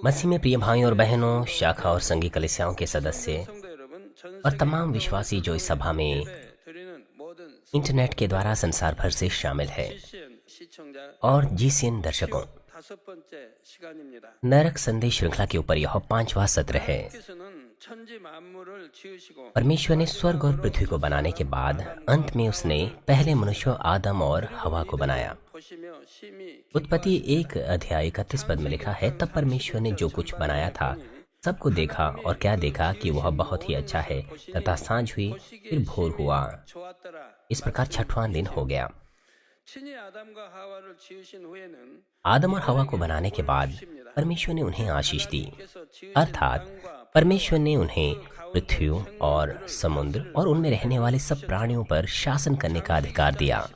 मसीह में प्रिय भाइयों और बहनों, शाखा और संघी कलीसियाओं के सदस्य और तमाम विश्वासी जो इस सभा में इंटरनेट के द्वारा संसार भर से शामिल है, और GCN दर्शकों, नरक संदेश श्रृंखला के ऊपर यह 5वां सत्र है। परमेश्वर ने स्वर्ग और पृथ्वी को बनाने के बाद अंत में उसने पहले मनुष्य आदम और हवा को बनाया। उत्पत्ति 1 अध्याय 31 पद में लिखा है, तब परमेश्वर ने जो कुछ बनाया था सबको देखा, और क्या देखा कि वह बहुत ही अच्छा है। तथा सांझ हुई, फिर भोर हुआ। इस प्रकार 6वां दिन हो गया। आदम और हवा को बनाने के बाद परमेश्वर ने उन्हें आशीष दी, अर्थात परमेश्वर ने उन्हें पृथ्वी और समुद्र और उनमें रहने वाले सब प्राणियों पर शासन करने का अधिकार दिया।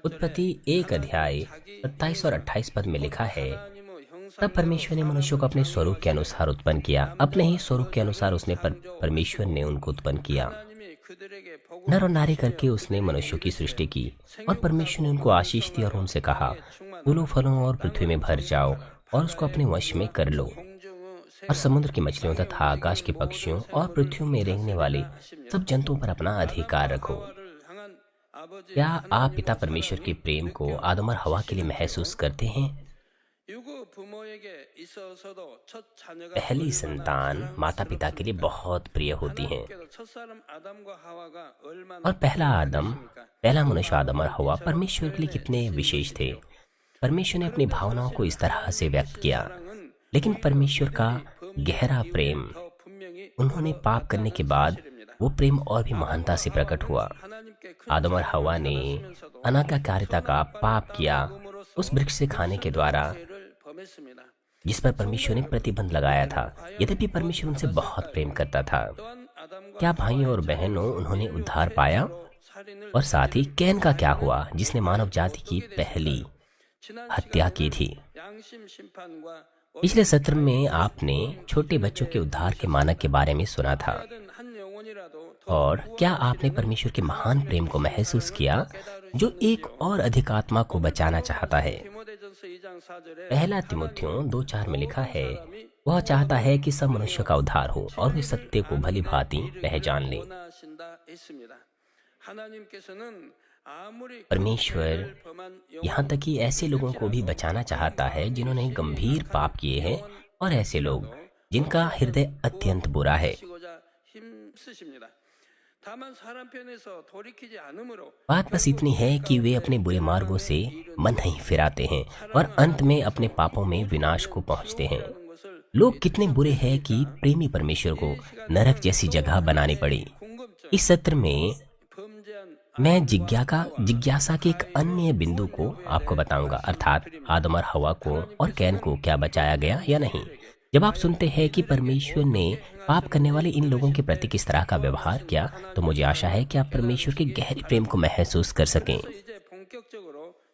उत्पत्ति 1 अध्याय 27 और 28 पद में लिखा है, तब परमेश्वर ने मनुष्य को अपने स्वरूप के अनुसार उत्पन्न किया, अपने ही स्वरूप के अनुसार उसने परमेश्वर ने उनको उत्पन्न किया। नर और नारी करके उसने मनुष्यों की सृष्टि की, और परमेश्वर ने उनको आशीष दी और उनसे कहा, फूलों फलों और पृथ्वी में भर जाओ और उसको अपने वश में कर लो, और समुद्र की मछलियों तथा आकाश के पक्षियों और पृथ्वी में रेंगने वाले सब जंतुओं पर अपना अधिकार रखो। क्या आप पिता परमेश्वर के प्रेम को आदम और हवा के लिए महसूस करते हैं? पहली संतान माता पिता के लिए बहुत प्रिय होती हैं, और पहला मनुष्य आदम और हवा परमेश्वर के लिए कितने विशेष थे। परमेश्वर ने अपनी भावनाओं को इस तरह से व्यक्त किया, लेकिन परमेश्वर का गहरा प्रेम, उन्होंने पाप करने के बाद वो प्रेम और भी महानता से प्रकट हुआ। आदम और हवा ने अनाज्ञाकारिता का पाप किया उस वृक्ष से खाने के द्वारा, जिस पर परमेश्वर ने प्रतिबंध लगाया था, यद्यपि परमेश्वर उनसे बहुत प्रेम करता था। क्या भाइयों और बहनों, उन्होंने उद्धार पाया? और साथ ही कैन का क्या हुआ, जिसने मानव जाति की पहली हत्या की थी? पिछले सत्र में आपने छोटे बच्चों के उद्धार के मानक के बारे में सुना था, और क्या आपने परमेश्वर के महान प्रेम को महसूस किया, जो एक और अधिक आत्मा को बचाना चाहता है? पहला तिमुथियों 2:4 में लिखा है, वह चाहता है कि सब मनुष्य का उद्धार हो और वे सत्य को भली भांति पहचान ले। परमेश्वर यहाँ तक कि ऐसे लोगों को भी बचाना चाहता है जिन्होंने गंभीर पाप किए हैं, और ऐसे लोग जिनका हृदय अत्यंत बुरा है। बात बस इतनी है कि वे अपने बुरे मार्गों से मन नहीं फिराते हैं, और अंत में अपने पापों में विनाश को पहुंचते हैं। लोग कितने बुरे हैं कि प्रेमी परमेश्वर को नरक जैसी जगह बनानी पड़ी। इस सत्र में मैं जिज्ञासा के एक अन्य बिंदु को आपको बताऊंगा, अर्थात आदम और हवा को और कैन को क्या बचाया गया या नहीं। जब आप सुनते हैं कि परमेश्वर ने पाप करने वाले इन लोगों के प्रति किस तरह का व्यवहार किया, तो मुझे आशा है कि आप परमेश्वर के गहरे प्रेम को महसूस कर सकें,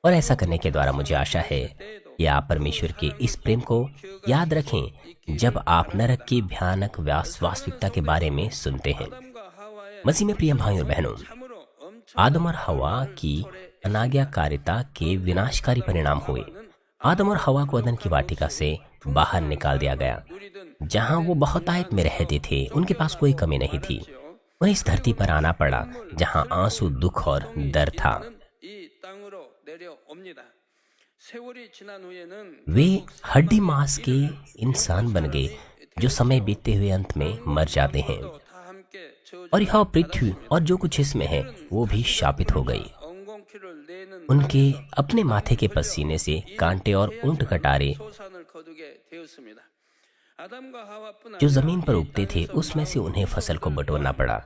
और ऐसा करने के द्वारा मुझे आशा है कि आप परमेश्वर के इस प्रेम को याद रखें जब आप नरक की भयानक वास्तविकता के बारे में सुनते हैं। मसीह में प्रिय भाइयों और बहनों, आदम और हवा की अनाज्ञाकारिता के विनाशकारी परिणाम हुए। आदम और हवा को अदन की वाटिका से बाहर निकाल दिया गया, जहां वो बहुतायत में रहते थे। उनके पास कोई कमी नहीं थी। उन्हें इस धरती पर आना पड़ा जहां आंसू, दुख और डर था। वे हड्डी मांस के इंसान बन गए, जो समय बीतते हुए अंत में मर जाते हैं, और यह पृथ्वी और जो कुछ इसमें है वो भी शापित हो गई। उनके अपने माथे के पसीने से कांटे और ऊंट कटारे जो जमीन पर उगते थे, उसमें से उन्हें फसल को बटोरना पड़ा।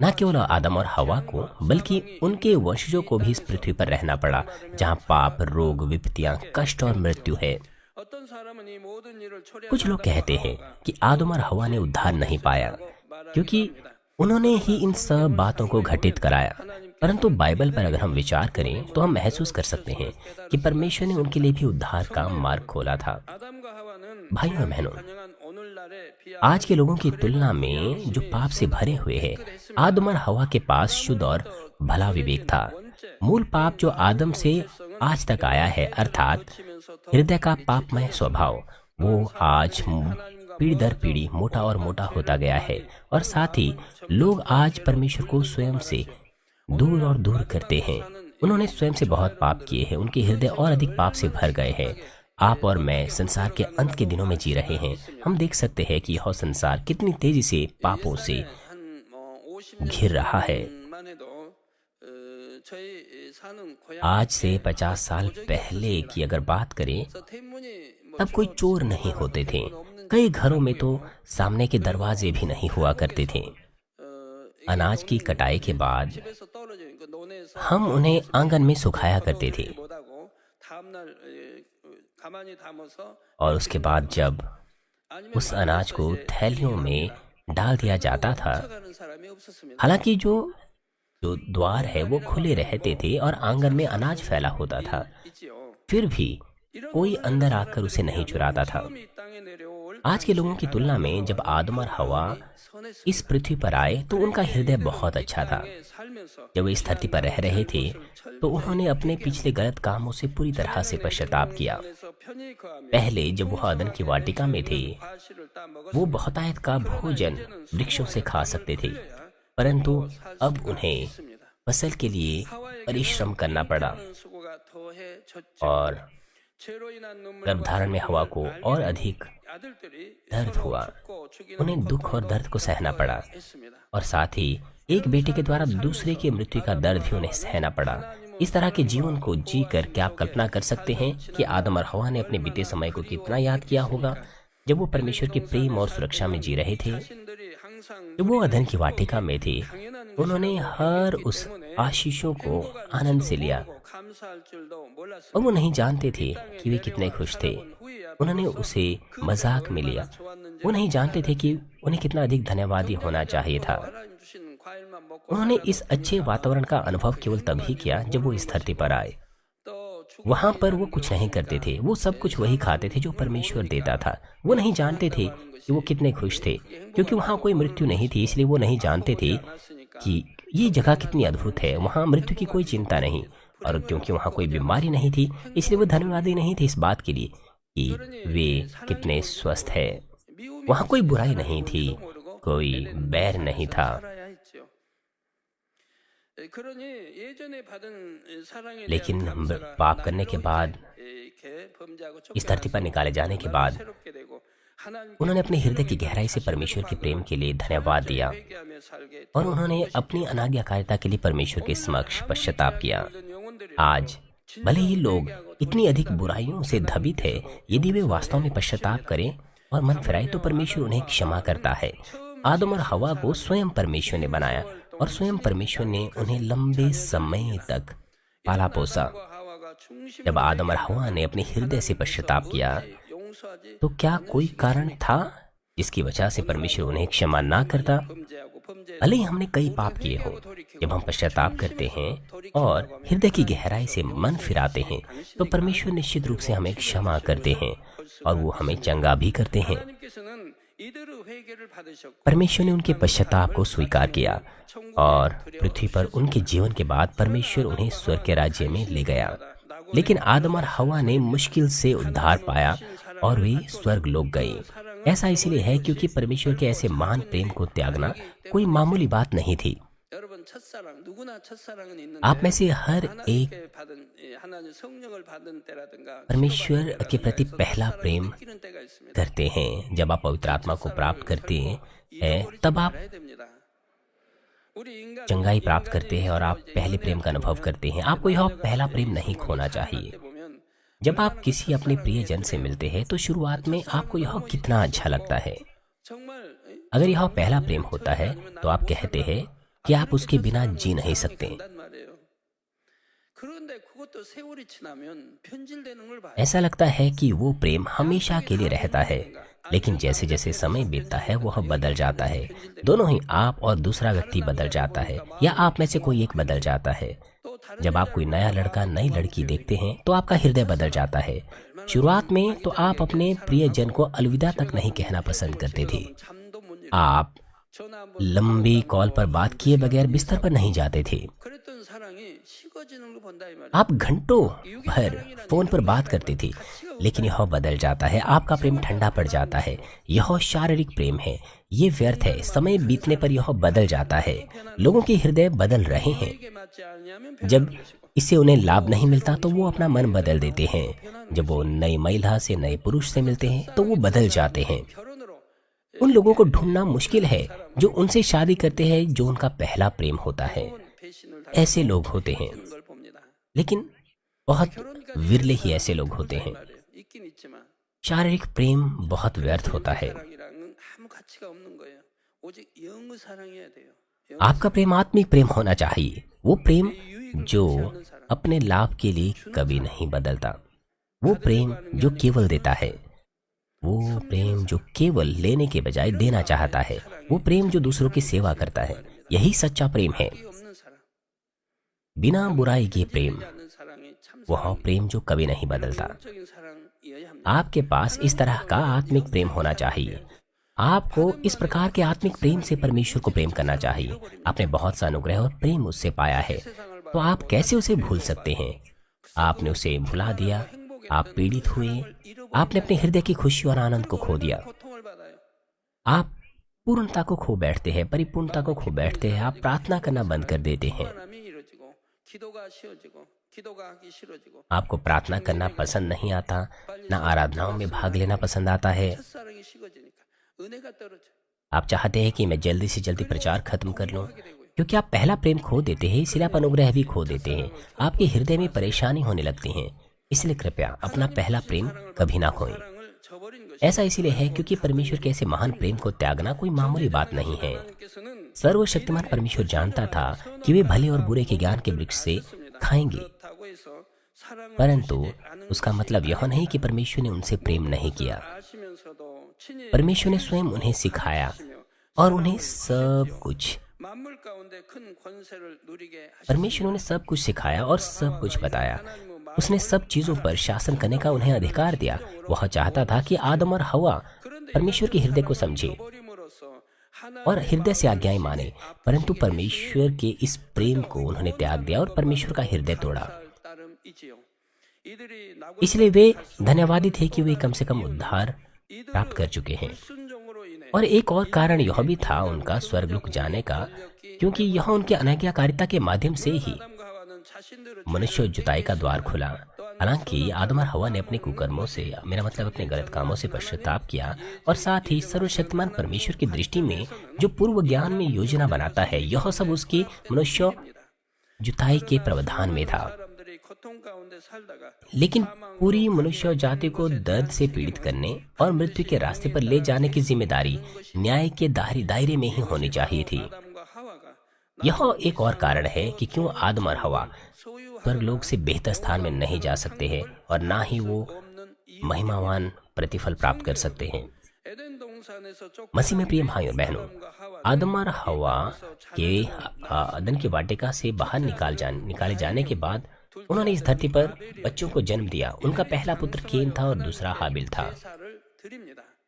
न केवल आदम और हवा को, बल्कि उनके वंशजों को भी इस पृथ्वी पर रहना पड़ा, जहां पाप, रोग, विपत्तियां, कष्ट और मृत्यु है। कुछ लोग कहते हैं कि आदम और हवा ने उद्धार नहीं पाया, क्योंकि उन्होंने ही इन सब बातों को घटित कराया। परंतु बाइबल पर अगर हम विचार करें तो हम महसूस कर सकते हैं कि परमेश्वर ने उनके लिए भी उद्धार का मार्ग खोला था। भाइयों और बहनों, आज के लोगों की तुलना में जो पाप से भरे हुए हैं, आदम और हवा के पास शुद्ध और भला विवेक था। मूल पाप जो आदम से आज तक आया है, अर्थात हृदय का पापमय स्वभाव वो आज पीढ़ी दर पीढ़ी मोटा और मोटा होता गया है। और साथ ही लोग आज परमेश्वर को स्वयं से दूर और दूर करते हैं। उन्होंने स्वयं से बहुत पाप किए हैं, उनके हृदय और अधिक पाप से भर गए हैं। आप और मैं संसार के अंत के दिनों में जी रहे हैं। हम देख सकते हैं कि यह संसार कितनी तेजी से पापों से घिर रहा है। आज से 50 साल पहले की अगर बात करें, तब कोई चोर नहीं होते थे। कई घरों में तो सामने के दरवाजे भी नहीं हुआ करते थे। अनाज की कटाई के बाद हम उन्हें आंगन में सुखाया करते थे, और उसके बाद जब उस अनाज को थैलियों में डाल दिया जाता था, हालांकि जो जो द्वार है वो खुले रहते थे और आंगन में अनाज फैला होता था, फिर भी कोई अंदर आकर उसे नहीं चुराता था। आज के लोगों की तुलना में जब आदम और हवा इस पृथ्वी पर आए तो उनका हृदय बहुत अच्छा था। जब वे इस धरती पर रह रहे थे तो उन्होंने अपने पिछले गलत कामों से पूरी तरह से पश्चाताप किया। पहले जब वह अदन की वाटिका में थे, वो बहुतायत का भोजन वृक्षों से खा सकते थे, परंतु अब उन्हें फसल के लिए परिश्रम करना पड़ा और गर्भधारण में हवा को और अधिक दर्द हुआ। उन्हें दुख और दर्द को सहना पड़ा, और साथ ही एक बेटे के द्वारा दूसरे की मृत्यु का दर्द भी उन्हें सहना पड़ा। इस तरह के जीवन को जीकर क्या आप कल्पना कर सकते हैं कि आदम और हवा ने अपने बीते समय को कितना याद किया होगा जब वो परमेश्वर के प्रेम और सुरक्षा में जी रहे थे। जब वो अदन की वाटिका में थे, उन्होंने हर उस आशीषों को आनंद से लिया, और वो नहीं जानते थे कि वे कितने खुश थे। उन्होंने उसे मजाक में लिया। वो नहीं जानते थे कि उन्हें कितना अधिक धन्यवादी होना चाहिए था। उन्होंने इस अच्छे वातावरण का अनुभव केवल तभी किया जब वो इस धरती पर आए। वहां पर वो कुछ नहीं करते थे, वो सब कुछ वही खाते थे जो परमेश्वर देता था। वो नहीं जानते थे कि वो कितने खुश थे, क्योंकि वहां कोई मृत्यु नहीं थी। इसलिए वो नहीं जानते थे कि ये जगह कितनी अद्भुत है, वहां मृत्यु की कोई चिंता नहीं। और क्योंकि वहां कोई बीमारी नहीं थी, इसलिए वो धन्यवादी नहीं थे इस बात के लिए कि वे कितने स्वस्थ है। वहां कोई बुराई नहीं थी, कोई बैर नहीं था। लेकिन पाप करने के बाद, इस धरती पर निकाले जाने के बाद, उन्होंने अपने हृदय की गहराई से परमेश्वर के प्रेम के लिए धन्यवाद दिया, और उन्होंने अपनी अनाज्ञाकारिता के लिए परमेश्वर के समक्ष पश्चाताप किया। आज भले ही लोग इतनी अधिक बुराइयों से दबित है, यदि वे वास्तव में पश्चाताप करें और मन फिराए तो परमेश्वर उन्हें क्षमा करता है। आदम और हवा को स्वयं परमेश्वर ने बनाया, और स्वयं परमेश्वर ने उन्हें लंबे समय तक पाला पोसा। जब आदम और हवा ने अपने हृदय से पश्चाताप किया, तो क्या कोई कारण था जिसकी वजह से परमेश्वर उन्हें क्षमा ना करता? भले ही हमने कई पाप किए हों, जब हम पश्चाताप करते हैं और हृदय की गहराई से मन फिराते हैं, तो परमेश्वर निश्चित रूप से हमें क्षमा करते हैं, और वो हमें चंगा भी करते हैं। परमेश्वर ने उनके पश्चाताप को स्वीकार किया, और पृथ्वी पर उनके जीवन के बाद परमेश्वर उन्हें स्वर्ग के राज्य में ले गया। लेकिन आदम और हवा ने मुश्किल से उद्धार पाया और वे स्वर्ग लोक गए। ऐसा इसलिए है क्योंकि परमेश्वर के ऐसे महान प्रेम को त्यागना कोई मामूली बात नहीं थी। आप में से हर एक परमेश्वर के प्रति पहला प्रेम करते हैं। जब आप पवित्र आत्मा को प्राप्त करते हैं, तब आप चंगाई प्राप्त करते हैं और आप पहले प्रेम का अनुभव करते हैं। आपको यह पहला प्रेम नहीं खोना चाहिए। जब आप किसी अपने प्रियजन से मिलते हैं तो शुरुआत में आपको यह कितना अच्छा लगता है। अगर यह पहला प्रेम होता है तो आप कहते हैं कि आप उसके बिना जी नहीं सकते। ऐसा लगता है कि वो प्रेम हमेशा के लिए रहता है, लेकिन जैसे जैसे समय बीतता है वह बदल जाता है। दोनों ही, आप और दूसरा व्यक्ति बदल जाता है, या आप में से कोई एक बदल जाता है। जब आप कोई नया लड़का नई लड़की देखते हैं तो आपका हृदय बदल जाता है। शुरुआत में तो आप अपने प्रियजन को अलविदा तक नहीं कहना पसंद करते थे। आप लंबी कॉल पर बात किए बगैर बिस्तर पर नहीं जाते थे। आप घंटों भर फोन पर बात करते थे, लेकिन यह बदल जाता है, आपका प्रेम ठंडा पड़ जाता है। यह शारीरिक प्रेम है, ये व्यर्थ है, समय बीतने पर यह बदल जाता है। लोगों के हृदय बदल रहे हैं। जब इससे उन्हें लाभ नहीं मिलता तो वो अपना मन बदल देते हैं। जब वो नई महिला से, नए पुरुष से मिलते हैं तो वो बदल जाते हैं। उन लोगों को ढूंढना मुश्किल है जो उनसे शादी करते हैं जो उनका पहला प्रेम होता है। ऐसे लोग होते हैं, लेकिन बहुत विरले ही ऐसे लोग होते हैं। शारीरिक प्रेम बहुत व्यर्थ होता है। आपका प्रेम आत्मिक प्रेम होना चाहिए, वो प्रेम जो अपने लाभ के लिए कभी नहीं बदलता, वो प्रेम जो केवल देता है, वो प्रेम जो केवल लेने के बजाय देना चाहता है, वो प्रेम जो दूसरों की सेवा करता है। यही सच्चा प्रेम है, बिना बुराई के प्रेम, वह प्रेम जो कभी नहीं बदलता। आपके पास इस तरह का आत्मिक प्रेम होना चाहिए। आपको इस प्रकार के आत्मिक प्रेम से परमेश्वर को प्रेम करना चाहिए। आपने बहुत सा अनुग्रह और प्रेम उससे पाया है, तो आप कैसे उसे भूल सकते हैं? आपने उसे भुला दिया, आप पीड़ित हुए, आपने अपने हृदय की खुशी और आनंद को खो दिया। आप पूर्णता को खो बैठते हैं, परिपूर्णता को खो बैठते हैं। आप प्रार्थना करना बंद कर देते हैं। आपको प्रार्थना करना पसंद नहीं आता, ना आराधनाओं में भाग लेना पसंद आता है। आप चाहते हैं कि मैं जल्दी से जल्दी प्रचार खत्म कर लूं, क्योंकि आप पहला प्रेम खो देते हैं, इसलिए आप अनुग्रह भी खो देते हैं। आपके हृदय में परेशानी होने लगती है, इसलिए कृपया अपना पहला प्रेम कभी ना खोएं। ऐसा इसीलिए है क्योंकि परमेश्वर के ऐसे महान प्रेम को त्यागना कोई मामूली बात नहीं है। सर्वशक्तिमान परमेश्वर जानता था कि वे भले और बुरे के ज्ञान के वृक्ष से खाएंगे, परंतु उसका मतलब यह नहीं कि परमेश्वर ने उनसे प्रेम नहीं किया। परमेश्वर ने स्वयं उन्हें सिखाया और उन्हें सब कुछ, परमेश्वर ने सब कुछ सिखाया और सब कुछ बताया। उसने सब चीजों पर शासन करने का उन्हें अधिकार दिया। वह चाहता था कि आदम और हवा परमेश्वर के हृदय को समझे और हृदय से आज्ञाएं माने, परंतु परमेश्वर के इस प्रेम को उन्होंने त्याग दिया और परमेश्वर का हृदय तोड़ा। इसलिए वे धन्यवादी थे कि वे कम से कम उद्धार प्राप्त कर चुके हैं। और एक और कारण यह भी था उनका स्वर्गलोक जाने का, क्योंकि यह उनके अनाज्ञाकारिता के माध्यम से ही मनुष्य जुताई का द्वार खुला। हालांकि आदम और हवा ने अपने कुकर्मों से, मेरा मतलब अपने गलत कामों से पश्चाताप किया, और साथ ही सर्वशक्तिमान परमेश्वर की दृष्टि में जो पूर्व ज्ञान में योजना बनाता है, यह सब उसकी मनुष्य जुताई के प्रावधान में था। लेकिन पूरी मनुष्य जाति को दर्द से पीड़ित करने और मृत्यु के रास्ते पर ले जाने की जिम्मेदारी न्याय के दायरे में ही होनी चाहिए थी। यह एक और कारण है कि क्यों आदम और हवा स्वर्गलोक से बेहतर स्थान में नहीं जा सकते हैं और ना ही वो महिमावान प्रतिफल प्राप्त कर सकते हैं। मसीह में प्रिय भाइयों और बहनों, आदम और हवा के अदन की वाटिका से बाहर निकाले जाने के बाद उन्होंने इस धरती पर बच्चों को जन्म दिया। उनका पहला पुत्र केन था और दूसरा हाबिल था।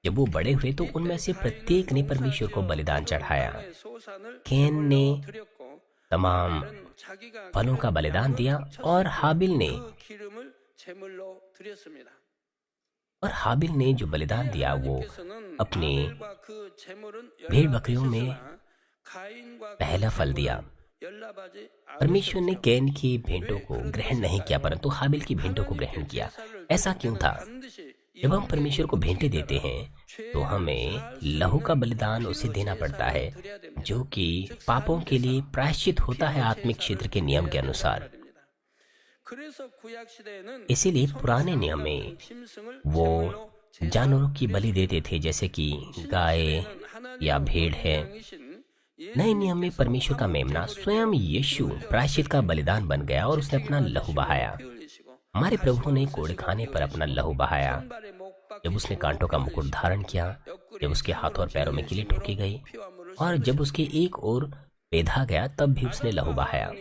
जब वो बड़े हुए तो उनमें से प्रत्येक ने परमेश्वर को बलिदान चढ़ाया। केन ने तमाम फलों का बलिदान दिया और हाबिल ने जो बलिदान दिया वो अपने भेड़ बकरियों में पहला फल दिया। परमेश्वर ने कैन की भेंटों को ग्रहण नहीं किया, परंतु हाबिल की भेंटों को ग्रहण किया। ऐसा क्यों था? जब हम परमेश्वर को भेंटें देते हैं तो हमें लहू का बलिदान उसे देना पड़ता है, जो कि पापों के लिए प्रायश्चित होता है आत्मिक क्षेत्र के नियम के अनुसार। इसीलिए पुराने नियम में वो जानवरों की बलि देते थे, जैसे कि गाय या भेड़ है। नए नियम में परमेश्वर का मेमना स्वयं यीशु प्रायश्चित का बलिदान बन गया और उसने अपना लहू बहाया। हमारे प्रभु ने कोड़े खाने पर अपना लहू बहाया। जब उसने कांटों का मुकुट धारण किया, जब उसके हाथों और पैरों में किली ठोकी गई और जब उसके एक ओर बेधा गया, तब भी उसने लहू बहाया।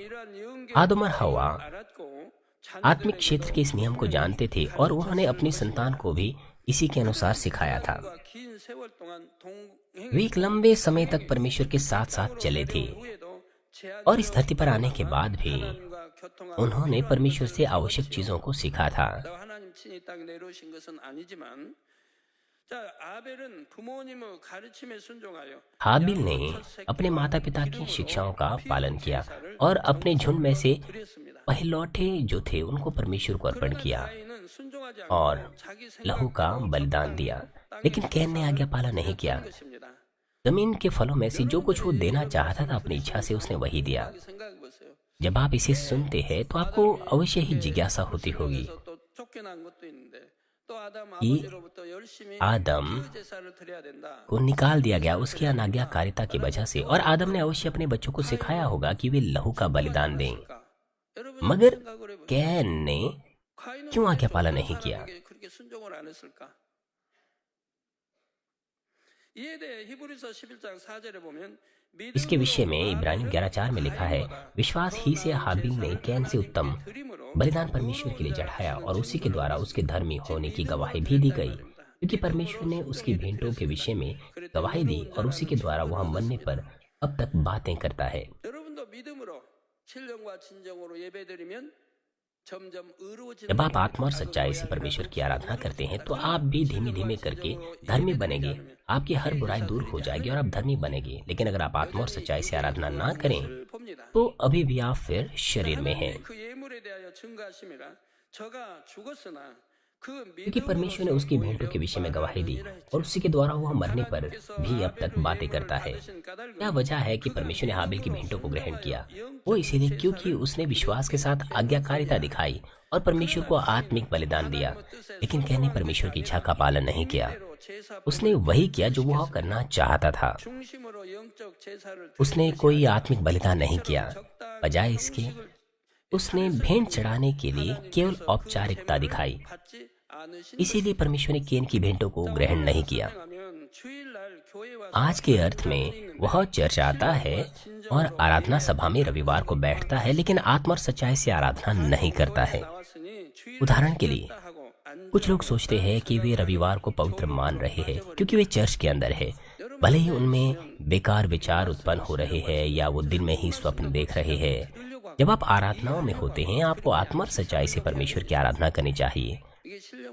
आदम और हवा आत्मिक क्षेत्र के इस नियम को जानते थे और उन्होंने अपनी संतान को भी इसी के अनुसार सिखाया था। वे एक लंबे समय तक परमेश्वर के साथ साथ चले थे और इस धरती पर आने के बाद भी उन्होंने परमेश्वर से आवश्यक चीजों को सीखा था। हाबिल ने अपने माता पिता की शिक्षाओं का पालन किया और अपने झुंड में से पहलौठे जो थे उनको परमेश्वर को अर्पण किया और लहू का बलिदान दिया। लेकिन कैन ने आज्ञा पालन नहीं किया। जमीन के फलों में से जो कुछ वो देना चाहता था अपनी इच्छा से उसने वही दिया। जब आप इसे सुनते हैं तो आपको अवश्य ही जिज्ञासा होती होगी कि आदम को निकाल दिया गया उसकी अनाज्ञाकारिता की वजह से, और आदम ने अवश्य अपने बच्चों को सिखाया होगा कि वे लहू का बलिदान दें, मगर कैन ने क्यों आज्ञा पालन नहीं किया? इसके विषय में इब्रानी 11:4 में लिखा है, विश्वास ही से हाबिल ने कैन से उत्तम बलिदान परमेश्वर के लिए चढ़ाया और उसी के द्वारा उसके धर्मी होने की गवाही भी दी गई, क्योंकि परमेश्वर ने उसकी भेंटों के विषय में गवाही दी और उसी के द्वारा वह मरने पर अब तक बातें करता है। जब आप आत्मा और सच्चाई से परमेश्वर की आराधना करते हैं तो आप भी धीमे धीमे करके धर्मी बनेंगे। आपकी हर बुराई दूर हो जाएगी और आप धर्मी बनेंगे। लेकिन अगर आप आत्मा और सच्चाई से आराधना ना करें तो अभी भी आप फिर शरीर में हैं, क्योंकि परमेश्वर ने उसकी भेंटों के विषय में गवाही दी और उसी के द्वारा वह मरने पर भी अब तक बातें करता है। क्या वजह है कि परमेश्वर ने हाबिल की भेंटों को ग्रहण किया? वो इसीलिए क्योंकि उसने विश्वास के साथ आज्ञाकारिता दिखाई और परमेश्वर को आत्मिक बलिदान दिया। लेकिन कैन ने परमेश्वर की इच्छा का पालन नहीं किया। उसने वही किया जो वह करना चाहता था। उसने कोई आत्मिक बलिदान नहीं किया। बजाय इसके उसने भेंट चढ़ाने के लिए केवल औपचारिकता दिखाई। इसीलिए परमेश्वर ने कैन की भेंटों को ग्रहण नहीं किया। आज के अर्थ में वह चर्च आता है और आराधना सभा में रविवार को बैठता है, लेकिन आत्मा और सच्चाई से आराधना नहीं करता है। उदाहरण के लिए कुछ लोग सोचते हैं कि वे रविवार को पवित्र मान रहे हैं क्योंकि वे चर्च के अंदर है। भले ही उनमें बेकार विचार उत्पन्न हो रहे हैं या वो दिन में ही स्वप्न देख रहे हैं। जब आप आराधनाओं में होते हैं आपको आत्मा और सच्चाई से परमेश्वर की आराधना करनी चाहिए।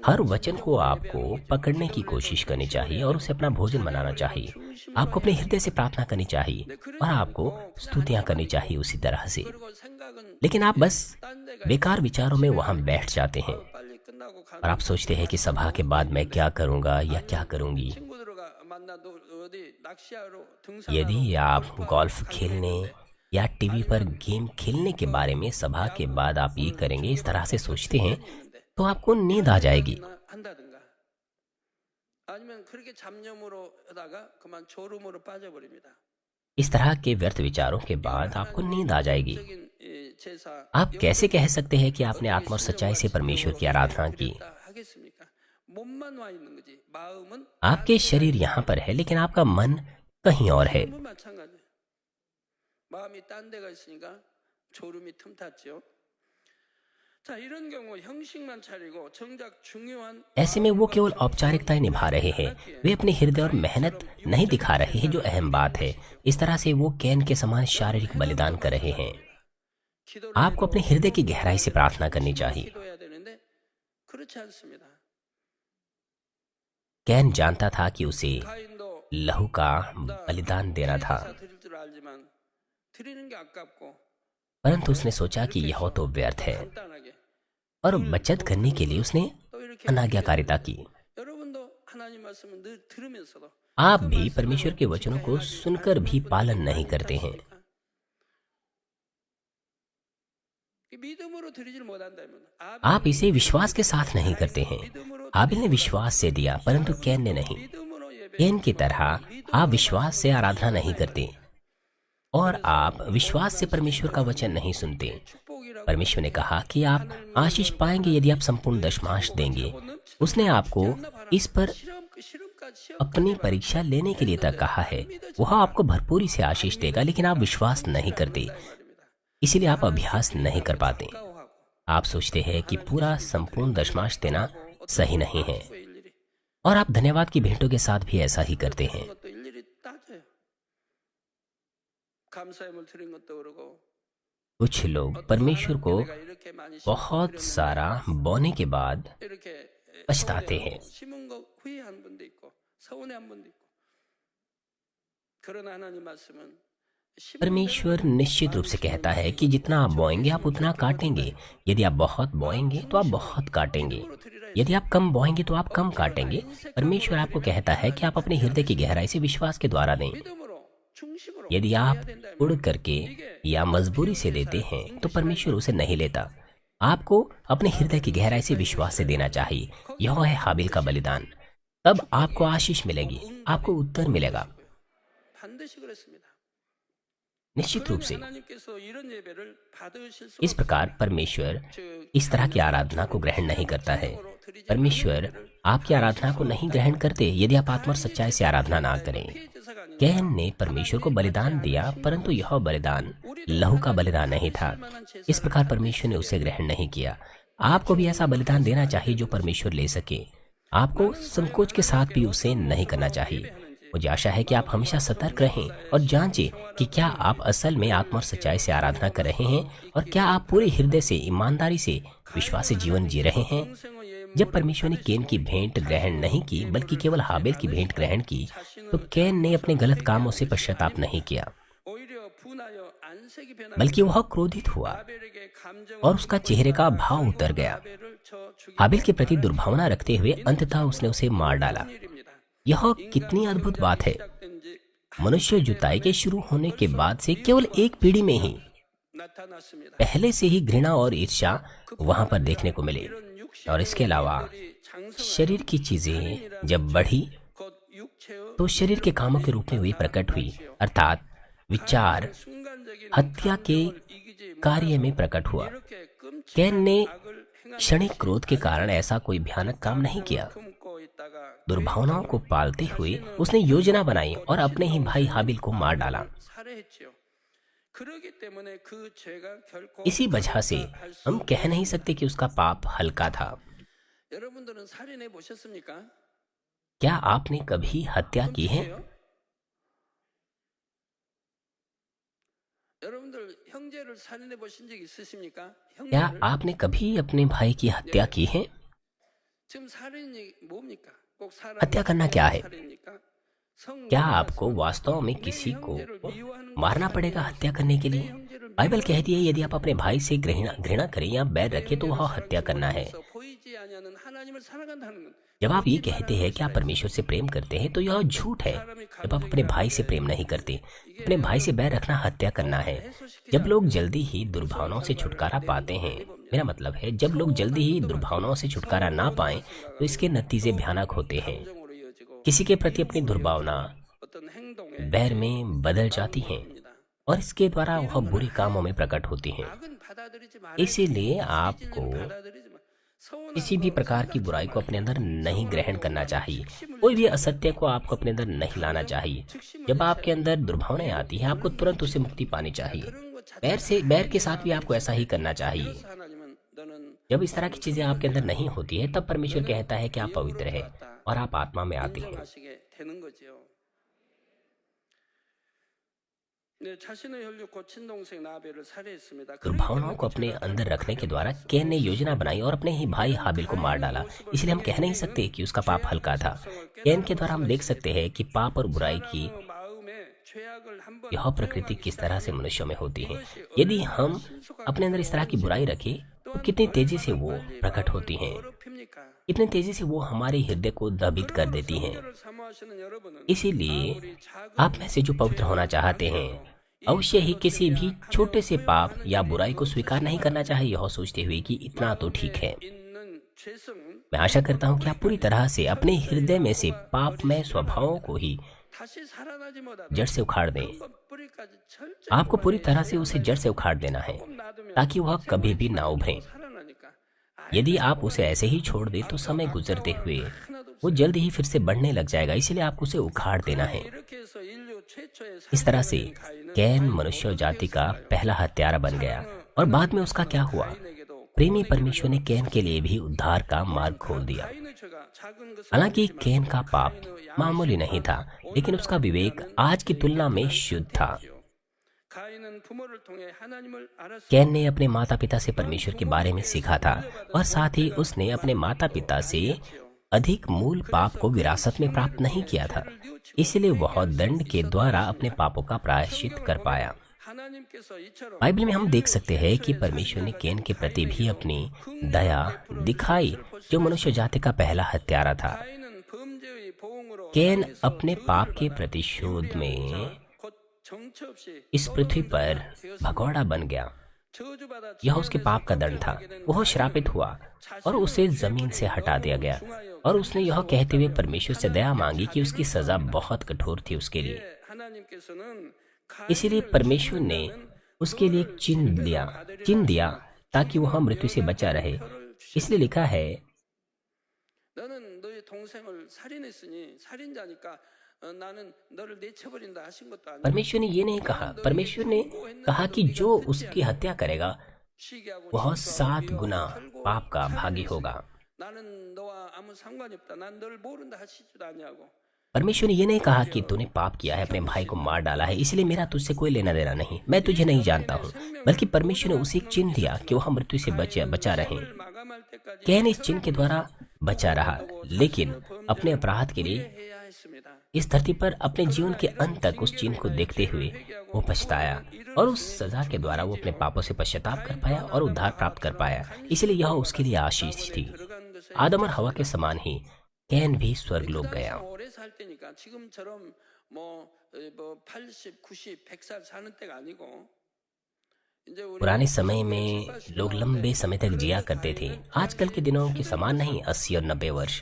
हर वचन को आपको पकड़ने की कोशिश करनी चाहिए और उसे अपना भोजन बनाना चाहिए। आपको अपने हृदय से प्रार्थना करनी चाहिए और आपको स्तुतियां करनी चाहिए उसी तरह से। लेकिन आप बस बेकार विचारों में वहां बैठ जाते हैं और आप सोचते हैं कि सभा के बाद मैं क्या करूंगा या क्या करूंगी। यदि आप गोल्फ खेलने या टीवी पर गेम खेलने के बारे में सभा के बाद आप ये करेंगे इस तरह से सोचते हैं तो आपको नींद आ जाएगी। इस तरह के व्यर्थ विचारों के बाद आपको नींद आ जाएगी। आप कैसे कह सकते हैं कि आपने आत्मा और सच्चाई से परमेश्वर की आराधना की? आपके शरीर यहाँ पर है लेकिन आपका मन कहीं और है। ऐसे में वो केवल औपचारिकताएं निभा रहे हैं। वे अपने हृदय और मेहनत नहीं दिखा रहे हैं, जो अहम बात है। इस तरह से वो कैन के समान शारीरिक बलिदान कर रहे हैं। आपको अपने हृदय की गहराई से प्रार्थना करनी चाहिए। कैन जानता था कि उसे लहू का बलिदान देना था, परंतु उसने सोचा कि यह तो व्यर्थ है और बचत करने के लिए उसने अनाज्ञाकारिता की। आप भी परमेश्वर के वचनों को सुनकर भी पालन नहीं करते हैं। आप इसे विश्वास के साथ नहीं करते हैं। हाबिल ने विश्वास से दिया परंतु कैन ने नहीं। कैन की तरह आप विश्वास से आराधना नहीं करते और आप विश्वास से परमेश्वर का वचन नहीं सुनते। परमेश्वर ने कहा कि आप आशीष पाएंगे यदि आप संपूर्ण दशमांश देंगे। उसने आपको इस पर अपनी परीक्षा लेने के लिए तक कहा है। वह आपको भरपूरी से आशीष देगा, लेकिन आप विश्वास नहीं करते, इसीलिए आप अभ्यास नहीं कर पाते। आप सोचते हैं कि पूरा संपूर्ण दशमांश देना सही नहीं है और आप धन्यवाद की भेंटों के साथ भी ऐसा ही करते हैं। कुछ लोग परमेश्वर को बहुत सारा बोने के बाद पछताते हैं। परमेश्वर निश्चित रूप से कहता है कि जितना आप बोएंगे आप उतना काटेंगे। यदि आप बहुत बोएंगे तो आप बहुत काटेंगे, यदि आप कम बोएंगे तो आप कम काटेंगे। परमेश्वर आपको कहता है कि आप अपने हृदय की गहराई से विश्वास के द्वारा दें। यदि आप उड़ करके या मजबूरी से देते हैं तो परमेश्वर उसे नहीं लेता। आपको अपने हृदय की गहराई से विश्वास से देना चाहिए। यह है हाबिल का बलिदान। तब आपको आशीष मिलेगी, आपको उत्तर मिलेगा। निश्चित रूप से इस प्रकार परमेश्वर इस तरह की आराधना को ग्रहण नहीं करता है। परमेश्वर आपकी आराधना को नहीं ग्रहण करते यदि आप आत्मा और सच्चाई से आराधना ना करें। कैन ने परमेश्वर को बलिदान दिया, परंतु यह बलिदान लहू का बलिदान नहीं था। इस प्रकार परमेश्वर ने उसे ग्रहण नहीं किया। आपको भी ऐसा बलिदान देना चाहिए जो परमेश्वर ले सके। आपको संकोच के साथ भी उसे नहीं करना चाहिए। मुझे आशा है कि आप हमेशा सतर्क रहें और जांचें कि क्या आप असल में आत्मा और सच्चाई से आराधना कर रहे हैं और क्या आप पूरे हृदय से, ईमानदारी से, विश्वासी जीवन जी रहे हैं। जब परमेश्वर ने कैन की भेंट ग्रहण नहीं की बल्कि केवल हाबिल की भेंट ग्रहण की, तो कैन ने अपने गलत कामों से पश्चाताप नहीं किया, बल्कि वह क्रोधित हुआ और उसका चेहरे का भाव उतर गया। हाबिल के प्रति दुर्भावना रखते हुए अंततः उसने उसे मार डाला। यह कितनी अद्भुत बात है। मनुष्य जुताई के शुरू होने के बाद से केवल एक पीढ़ी में ही पहले से ही घृणा और ईर्ष्या वहां पर देखने को मिले। और इसके अलावा शरीर की चीजें जब बढ़ी तो शरीर के कामों के रूप में वे प्रकट हुई, अर्थात विचार हत्या के कार्य में प्रकट हुआ। कैन ने क्षणिक क्रोध के कारण ऐसा कोई भयानक काम नहीं किया। दुर्भावनाओं को पालते हुए उसने योजना बनाई और अपने ही भाई हाबिल को मार डाला। इसी वजह से हम कह नहीं सकते कि उसका पाप हल्का था। क्या आपने कभी हत्या की है? क्या आपने कभी अपने भाई की हत्या की है? हत्या करना क्या है? क्या आपको वास्तव में किसी को मारना पड़ेगा हत्या करने के लिए? बाइबल कहती है यदि आप अपने भाई से घृणा करें या बैर रखें तो वह हत्या करना है। जब आप ये कहते हैं कि आप परमेश्वर से प्रेम करते हैं तो यह झूठ है। जब आप अपने भाई से प्रेम नहीं करते, अपने भाई से बैर रखना हत्या करना है। जब लोग जल्दी ही दुर्भावनाओं से छुटकारा पाते हैं, मेरा मतलब है जब लोग जल्दी ही दुर्भावनाओं से छुटकारा ना पाएं तो इसके नतीजे भयानक होते हैं। किसी के प्रति अपनी दुर्भावना बैर में बदल जाती हैं और इसके द्वारा वह बुरे कामों में प्रकट होती हैं। इसीलिए आपको किसी भी प्रकार की बुराई को अपने अंदर नहीं ग्रहण करना चाहिए। कोई भी असत्य को आपको अपने अंदर नहीं लाना चाहिए। जब आपके अंदर दुर्भावनाएं आती हैं आपको तुरंत उससे मुक्ति पानी चाहिए। बैर के साथ भी आपको ऐसा ही करना चाहिए। जब इस तरह की चीजें आपके अंदर नहीं होती है तब परमेश्वर कहता है कि आप पवित्र हैं और आप आत्मा में आते हैं। दुर्भावनाओं को अपने अंदर रखने के द्वारा कैन ने योजना बनाई और अपने ही भाई हाबिल को मार डाला। इसलिए हम कह नहीं सकते कि उसका पाप हल्का था। कैन के द्वारा हम देख सकते हैं कि पाप और बुराई की यह प्रकृति किस तरह से मनुष्यों में होती है। यदि हम अपने अंदर इस तरह की बुराई रखें तो कितनी तेजी से वो प्रकट होती हैं, कितनी तेजी से वो हमारे हृदय को दबित कर देती हैं। इसीलिए आप में से जो पवित्र होना चाहते हैं अवश्य ही किसी भी छोटे से पाप या बुराई को स्वीकार नहीं करना चाहिए, यह सोचते हुए कि इतना तो ठीक है। मैं आशा करता हूं कि आप पूरी तरह से अपने हृदय में से पापमय स्वभावों को ही जड़ से उखाड़ दें। आपको पूरी तरह से उसे जड़ से उखाड़ देना है ताकि वह कभी भी ना उभरे। यदि आप उसे ऐसे ही छोड़ दें तो समय गुजरते हुए वो जल्द ही फिर से बढ़ने लग जाएगा। इसलिए आपको उसे उखाड़ देना है। इस तरह से कैन मनुष्य जाति का पहला हत्यारा बन गया। और बाद में उसका क्या हुआ? प्रेमी परमेश्वर ने कैन के लिए भी उद्धार का मार्ग खोल दिया। हालांकि कैन का पाप मामूली नहीं था, लेकिन उसका विवेक आज की तुलना में शुद्ध था। कैन ने अपने माता पिता से परमेश्वर के बारे में सीखा था और साथ ही उसने अपने माता पिता से अधिक मूल पाप को विरासत में प्राप्त नहीं किया था, इसलिए वह दंड के द्वारा अपने पापों का प्रायश्चित कर पाया। बाइबल में हम देख सकते हैं कि परमेश्वर ने कैन के प्रति भी अपनी दया दिखाई, जो मनुष्य जाति का पहला हत्यारा था। कैन अपने पाप के प्रतिशोध में इस पृथ्वी पर भगोड़ा बन गया। यह उसके पाप का दंड था। वह श्रापित हुआ और उसे जमीन से हटा दिया गया और उसने यह कहते हुए परमेश्वर से दया मांगी कि उसकी सजा बहुत कठोर थी उसके लिए। इसीलिए परमेश्वर ने उसके लिए एक चिन्ह दिया ताकि वह मृत्यु से बचा रहे। इसलिए लिखा है, परमेश्वर ने ये नहीं कहा, परमेश्वर ने कहा कि जो उसकी हत्या करेगा वह 7 गुना पाप का भागी होगा। परमेश्वर ने ये नहीं कहा कि तूने पाप किया है, अपने भाई को मार डाला है, इसलिए मेरा तुझसे कोई लेना देना नहीं, मैं तुझे नहीं जानता हूँ। बल्कि परमेश्वर ने उसे एक चिन्ह दिया कि वह मृत्यु से बचा रहे। कैन इस चिन्ह के द्वारा बचा रहा, लेकिन अपने अपराध के लिए इस धरती पर अपने जीवन के अंत तक उस चिन्ह को देखते हुए वो पछताया और उस सजा के द्वारा वो अपने पापों से पश्चाताप कर पाया और उद्धार प्राप्त कर पाया। इसलिए यह उसके लिए आशीष थी। आदम और हवा के समान ही कैन भी स्वर्गलोक गया। पुराने समय में लोग लंबे समय तक जिया करते थे, आजकल के दिनों के समान नहीं, 80 और 90 वर्ष।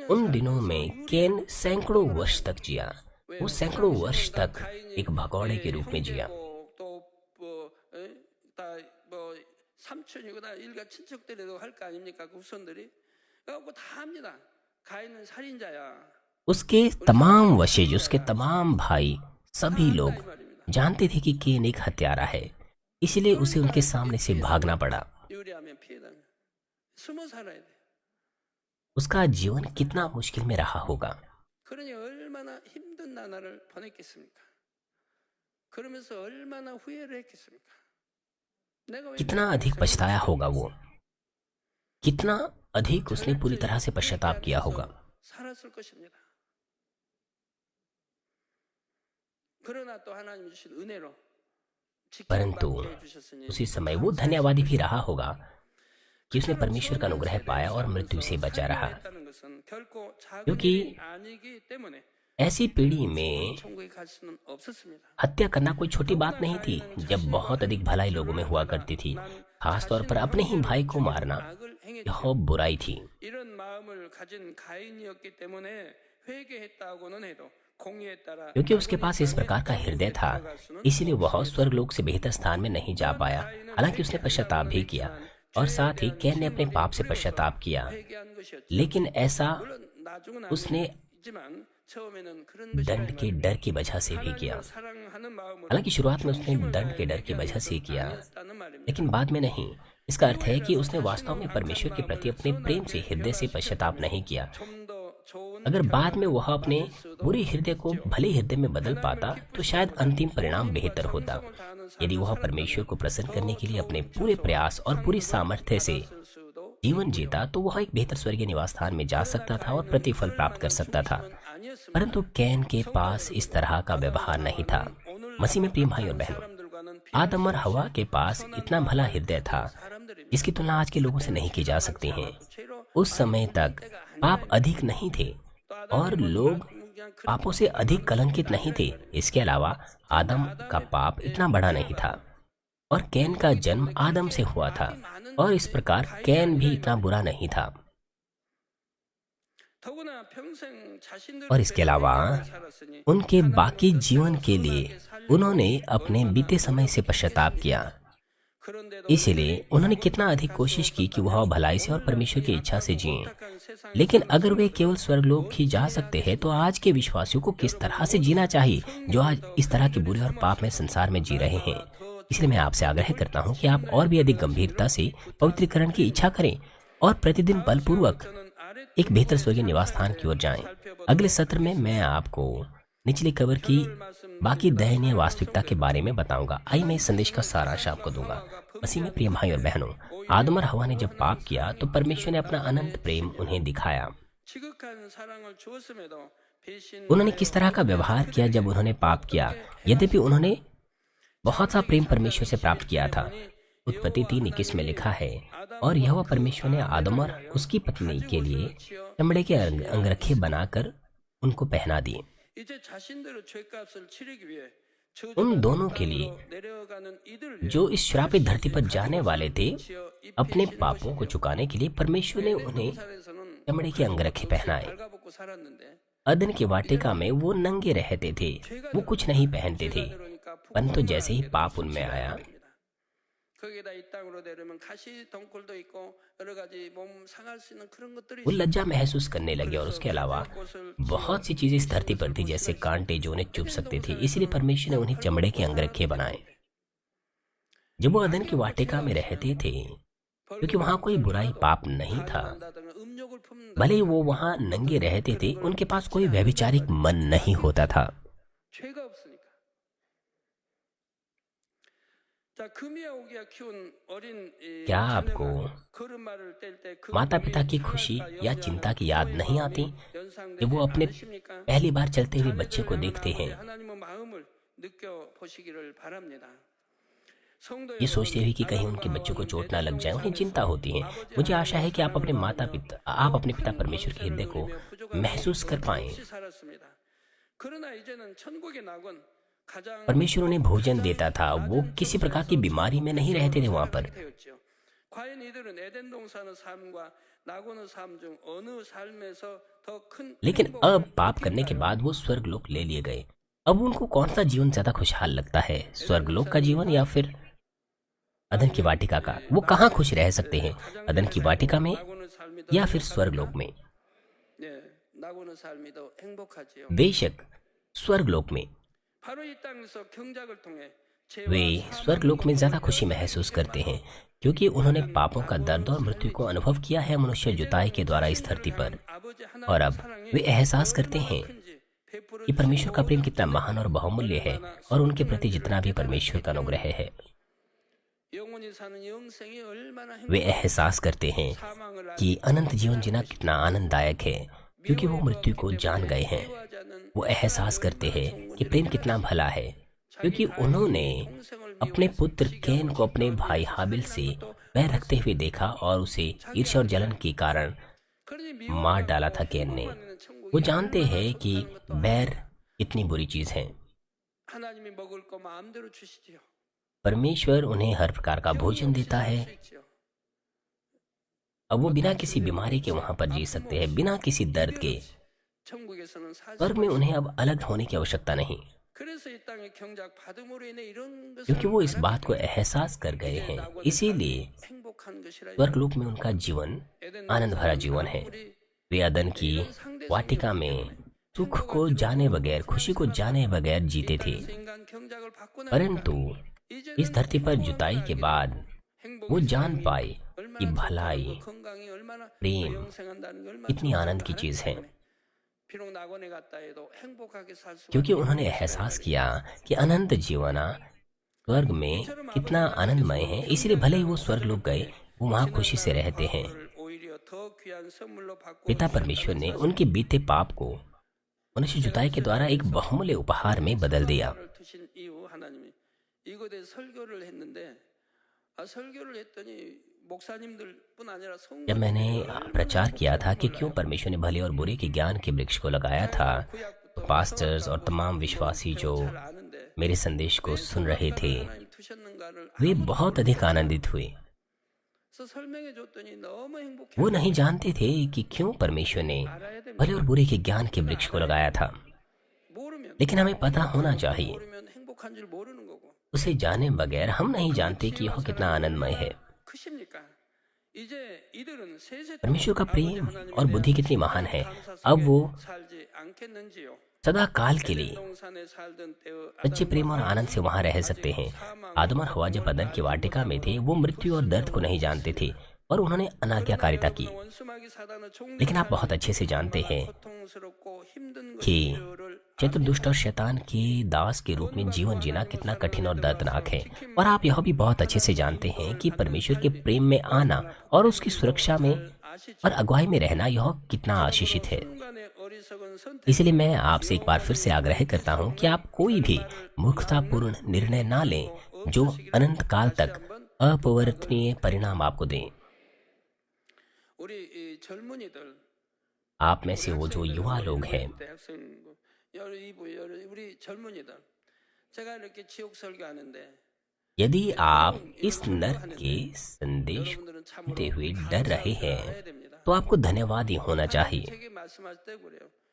उन दिनों में कैन सैकड़ों वर्ष तक जिया। वो सैकड़ों वर्ष तक एक भगोड़े के रूप में जिया। उसके तमाम वंशज, उसके तमाम भाई, सभी लोग जानते थे कि कैन एक हत्यारा है, इसलिए उसे उनके सामने से भागना पड़ा। उसका जीवन कितना मुश्किल में रहा होगा। कितना अधिक पछताया होगा वो, कितना अधिक उसने पूरी तरह से पश्चाताप किया होगा। परंतु उसी समय वो धन्यवादी भी रहा होगा कि उसने परमेश्वर का अनुग्रह पाया और मृत्यु से बचा रहा, क्योंकि ऐसी पीढ़ी में हत्या करना कोई छोटी बात नहीं थी। जब बहुत अधिक भलाई लोगों में हुआ करती थी, खासतौर पर अपने ही भाई को मारना, यह बुराई थी। क्योंकि उसके पास इस प्रकार का हृदय था, इसलिए वह स्वर्गलोक से बेहतर स्थान में नहीं जा पाया। हालांकि उसने पश्चाताप भी किया और साथ ही कैन ने अपने पाप से पश्चाताप किया, लेकिन ऐसा उसने दंड के डर की वजह से भी किया। हालांकि शुरुआत में उसने दंड के डर की वजह से किया, लेकिन बाद में नहीं। इसका अर्थ है कि उसने वास्तव में परमेश्वर के प्रति अपने प्रेम से हृदय से पश्चाताप नहीं किया। अगर बाद में वह अपने बुरे हृदय को भले हृदय में बदल पाता तो शायद अंतिम परिणाम बेहतर होता। यदि वह परमेश्वर को प्रसन्न करने के लिए अपने पूरे प्रयास और पूरी सामर्थ्य से जीवन जीता तो वह एक बेहतर स्वर्गीय निवास स्थान में जा सकता था और प्रतिफल प्राप्त कर सकता था। परंतु कैन के पास इस तरह का व्यवहार नहीं था। मसीह में प्रिय भाई और बहनों, आदम और हवा के पास इतना भला हृदय था जिसकी तुलना आज के लोगों से नहीं की जा सकती है। उस समय तक पाप अधिक नहीं थे और लोग पापों से अधिक कलंकित नहीं थे। इसके अलावा आदम का पाप इतना बड़ा नहीं था और कैन का जन्म आदम से हुआ था और इस प्रकार कैन भी इतना बुरा नहीं था। और इसके अलावा उनके बाकी जीवन के लिए उन्होंने अपने बीते समय से पश्चाताप किया। इसलिए उन्होंने कितना अधिक कोशिश की कि वह भलाई से और परमेश्वर की इच्छा से जिएं। लेकिन अगर वे केवल स्वर्गलोक ही जा सकते हैं तो आज के विश्वासियों को किस तरह से जीना चाहिए जो आज इस तरह के बुरे और पाप में संसार में जी रहे हैं। इसलिए मैं आपसे आग्रह करता हूं कि आप और भी अधिक गंभीरता से पवित्रीकरण की इच्छा करें और प्रतिदिन बलपूर्वक एक बेहतर स्वर्गीय निवास स्थान की ओर जाएं। अगले सत्र में मैं आपको निचली कबर की बाकी दयनीय वास्तविकता के बारे में बताऊंगा। आइए मैं इस संदेश का सारांश आपको दूंगा। मसीह में प्रिय भाई और बहनों, आदम और हवा ने जब पाप किया तो परमेश्वर ने अपना अनंत प्रेम उन्हें दिखाया। उन्होंने किस तरह का व्यवहार किया जब उन्होंने पाप किया। यद्यपि उन्होंने बहुत सा प्रेम परमेश्वर से प्राप्त किया था। उत्पत्ति 3:21 में लिखा है, और यहोवा परमेश्वर ने आदम और उसकी पत्नी के लिए चमड़े के अंगरखे बनाकर उनको पहना दिए। उन दोनों के लिए जो इस श्रापित धरती पर जाने वाले थे, अपने पापों को चुकाने के लिए परमेश्वर ने उन्हें चमड़े के अंगरखे पहनाए। अदन की वाटिका में वो नंगे रहते थे, वो कुछ नहीं पहनते थे, परंतु जैसे ही पाप उनमें आया, वो लज्जा महसूस करने लगे और उसके अलावा बहुत सी चीजें इस धरती पर थी जैसे कांटे जो उन्हें चुभ सकते थे। इसलिए परमेश्वर ने उन्हें चमड़े के अंगरखे बनाए। जब वो अदन की वाटिका में रहते थे, क्योंकि वहां कोई बुराई पाप नहीं था, भले ही वो वहां नंगे रहते थे, उनके पास कोई व्यभिचारिक मन नहीं होता था। क्या आपको माता पिता की खुशी या चिंता की याद नहीं आती जब वो अपने पहली बार चलते हुए बच्चे को देखते हैं, ये सोचते हुए कि कहीं उनके बच्चों को चोट ना लग जाए, उन्हें चिंता होती है। मुझे आशा है कि आप अपने पिता परमेश्वर के हृदय को महसूस कर पाएं। परमेश्वर उन्हें भोजन देता था, वो किसी प्रकार की बीमारी में नहीं रहते थे वहां पर। लेकिन अब पाप करने के बाद वो स्वर्गलोक ले लिए गए। अब उनको कौन सा जीवन ज्यादा खुशहाल लगता है, स्वर्गलोक का जीवन या फिर अदन की वाटिका का? वो कहाँ खुश रह सकते हैं, अदन की वाटिका में या फिर स्वर्गलोक में? बेशक स्वर्गलोक में। वे स्वर्गलोक में ज्यादा खुशी महसूस करते हैं क्योंकि उन्होंने पापों का दर्द और मृत्यु को अनुभव किया है मनुष्य जुताई के द्वारा इस धरती पर। और अब वे एहसास करते हैं कि परमेश्वर का प्रेम कितना महान और बहुमूल्य है और उनके प्रति जितना भी परमेश्वर का अनुग्रह है। वे एहसास करते हैं कि अनंत जीवन जीना कितना आनंददायक है क्योंकि वो मृत्यु को जान गए हैं। वो एहसास करते हैं कि प्रेम कितना भला है क्योंकि उन्होंने अपने पुत्र कैन को अपने भाई हाबिल से बैर रखते हुए देखा और उसे ईर्ष्या और जलन के कारण मार डाला था कैन ने। वो जानते हैं कि बैर इतनी बुरी चीज है। परमेश्वर उन्हें हर प्रकार का भोजन देता है। अब वो बिना किसी बीमारी के वहां पर जी सकते हैं, बिना किसी दर्द के। स्वर्ग में उन्हें अब अलग होने की आवश्यकता नहीं, क्योंकि वो इस बात को एहसास कर गए हैं। इसीलिए स्वर्गलोक में उनका जीवन आनंद भरा जीवन है। वे अदन की वाटिका में सुख को जाने बगैर, खुशी को जाने बगैर जीते थे, परंतु इस धरती पर जुताई के बाद वो जान पाए कि भलाई, प्रेम इतनी आनंद की चीज है, क्योंकि उन्होंने एहसास किया कि अनंत जीवन स्वर्ग में कितना आनंदमय है। इसलिए भले ही वो स्वर्ग लोग गए, वो वहां खुशी से रहते हैं। पिता परमेश्वर ने उनके बीते पाप को मनुष्य जुताई के द्वारा एक बहुमूल्य उपहार में बदल दिया। जब मैंने प्रचार किया था कि क्यों परमेश्वर ने भले और बुरे के ज्ञान के वृक्ष को लगाया था, तो पास्टर्स और तमाम विश्वासी जो मेरे संदेश को सुन रहे थे, वे बहुत अधिक आनंदित हुए। वो नहीं जानते थे कि क्यों परमेश्वर ने भले और बुरे के ज्ञान के वृक्ष को लगाया था, लेकिन हमें पता होना चाहिए। उसे जाने बगैर हम नहीं जानते कि यह कितना आनंदमय है। परमेश्वर का प्रेम और बुद्धि कितनी महान है। अब वो सदा काल के लिए सच्चे प्रेम और आनंद से वहां रह सकते हैं। आदम और हवा जब अदन की वाटिका में थे, वो मृत्यु और दर्द को नहीं जानते थे, और उन्होंने अनाज्ञाकारिता की। लेकिन आप बहुत अच्छे से जानते हैं कि चतुर्दुष्ट और शैतान के दास के रूप में जीवन जीना कितना कठिन और दर्दनाक है। और आप यह भी बहुत अच्छे से जानते हैं कि परमेश्वर के प्रेम में आना और उसकी सुरक्षा में और अगुवाई में रहना यह कितना आशीषित है। इसलिए मैं आपसे एक बार फिर से आग्रह करता हूं कि आप कोई भी मूर्खतापूर्ण निर्णय ना लें जो अनंत काल तक अपरिवर्तनीय परिणाम आपको दें। आप में से वो जो युवा लोग हैं, यदि आप इस नर्क के संदेश को सुनते हुए डर रहे हैं तो आपको धन्यवाद ही होना चाहिए।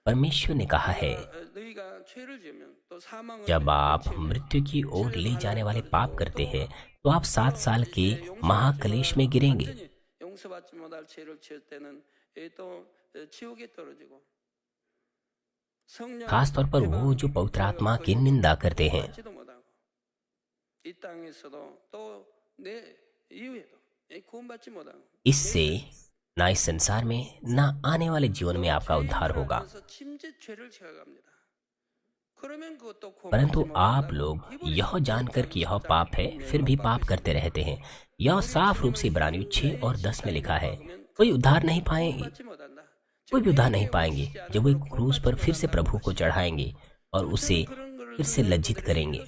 परमेश्वर ने कहा है, जब आप मृत्यु की ओर ले जाने वाले पाप करते हैं तो आप 7 साल के महाक्लेश में गिरेंगे। खास तौर पर वो जो पवित्र आत्मा की निंदा करते हैं। इससे ना इस संसार में ना आने वाले जीवन में आपका उद्धार होगा। परंतु आप लोग यह जानकर कि यह पाप है फिर भी पाप करते रहते हैं। यह साफ रूप से इब्रानियों 6 और 10 में लिखा है। कोई उद्धार नहीं पाएंगे, कोई भी उद्धार नहीं पाएंगे जब वो क्रूस पर फिर से प्रभु को चढ़ाएंगे और उसे फिर से लज्जित करेंगे।